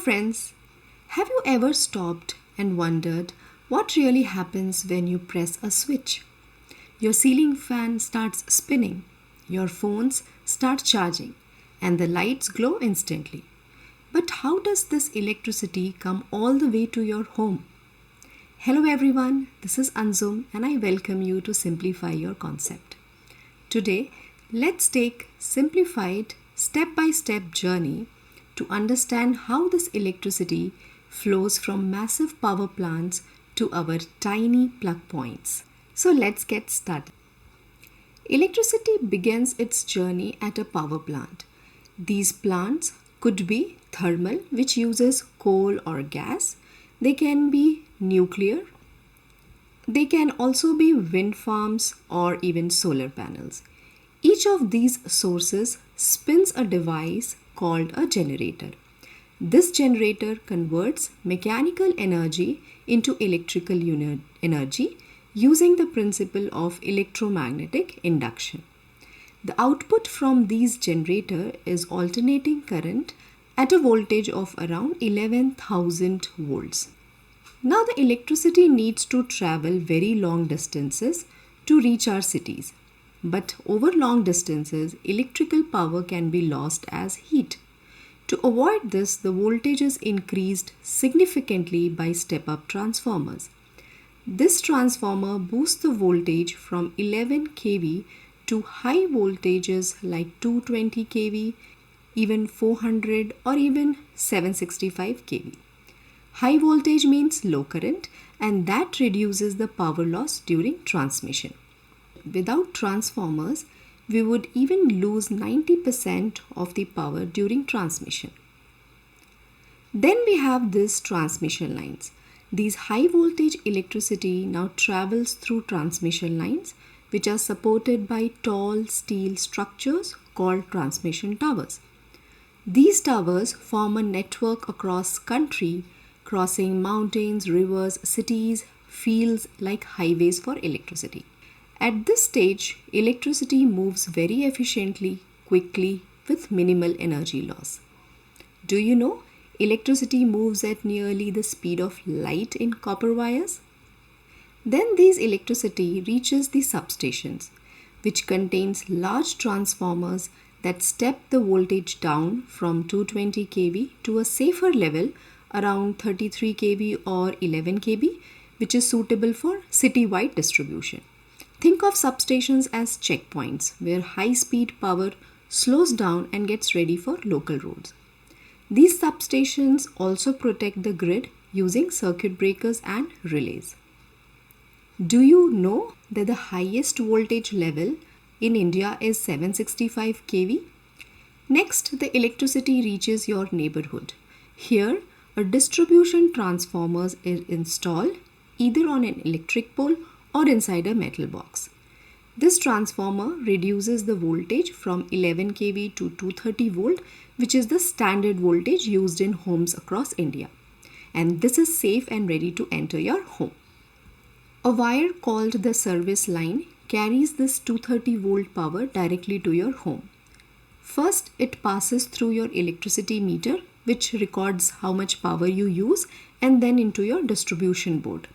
friends, have you ever stopped and wondered what really happens when you press a switch? Your ceiling fan starts spinning, your phones start charging, and the lights glow instantly. But how does this electricity come all the way to your home? Hello everyone, this is Anzum and I welcome you to Simplify Your Concept. Today, let's take simplified step-by-step journey to understand how this electricity flows from massive power plants to our tiny plug points. So let's get started. Electricity begins its journey at a power plant. These plants could be thermal, which uses coal or gas. They can be nuclear. They can also be wind farms or even solar panels. Each of these sources spins a device called a generator. This generator converts mechanical energy into electrical energy using the principle of electromagnetic induction. The output from these generators is alternating current at a voltage of around 11,000 volts. Now the electricity needs to travel very long distances to reach our cities. But over long distances, electrical power can be lost as heat. To avoid this, the voltage is increased significantly by step-up transformers. This transformer boosts the voltage from 11 kV to high voltages like 220 kV, even 400 or even 765 kV. High voltage means low current and that reduces the power loss during transmission. Without transformers, we would even lose 90% of the power during transmission. Then we have these transmission lines. These high voltage electricity now travels through transmission lines which are supported by tall steel structures called transmission towers. These towers form a network across country, crossing mountains, rivers, cities, fields like highways for electricity. At this stage, electricity moves very efficiently, quickly, with minimal energy loss. Do you know electricity moves at nearly the speed of light in copper wires? Then this electricity reaches the substations, which contains large transformers that step the voltage down from 220 kV to a safer level around 33 kV or 11 kV, which is suitable for city-wide distribution. Think of substations as checkpoints where high-speed power slows down and gets ready for local roads. These substations also protect the grid using circuit breakers and relays. Do you know that the highest voltage level in India is 765 kV? Next, the electricity reaches your neighborhood. Here, a distribution transformer is installed either on an electric pole or inside a metal box. This transformer reduces the voltage from 11 kV to 230 volt, which is the standard voltage used in homes across India. And this is safe and ready to enter your home. A wire called the service line carries this 230 volt power directly to your home. First, it passes through your electricity meter, which records how much power you use, and then into your distribution board.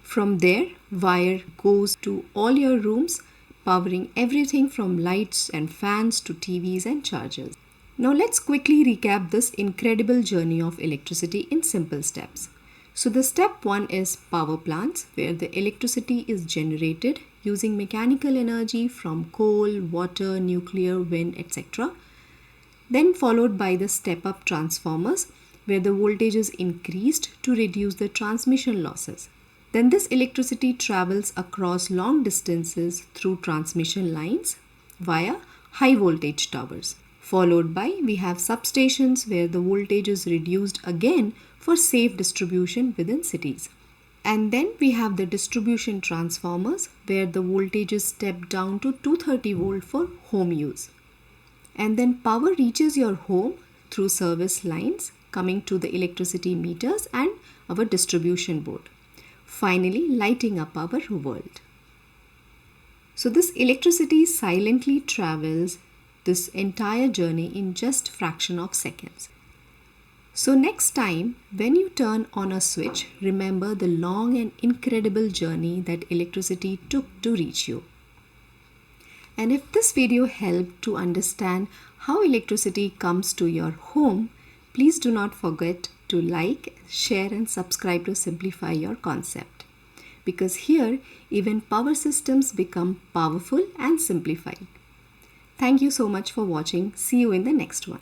From there, wire goes to all your rooms, powering everything from lights and fans to TVs and chargers. Now let's quickly recap this incredible journey of electricity in simple steps. So the step 1 is power plants, where the electricity is generated using mechanical energy from coal, water, nuclear, wind, etc. Then followed by the step-up transformers, where the voltage is increased to reduce the transmission losses. Then this electricity travels across long distances through transmission lines via high voltage towers. Followed by we have substations where the voltage is reduced again for safe distribution within cities. And then we have the distribution transformers where the voltage is stepped down to 230 volt for home use. And then power reaches your home through service lines coming to the electricity meters and our distribution board, finally lighting up our world. So this electricity silently travels this entire journey in just fraction of seconds. So next time when you turn on a switch, remember the long and incredible journey that electricity took to reach you. And if this video helped to understand how electricity comes to your home, please do not forget to like, share and subscribe to simplify your concept. Because here, even power systems become powerful and simplified. Thank you so much for watching. See you in the next one.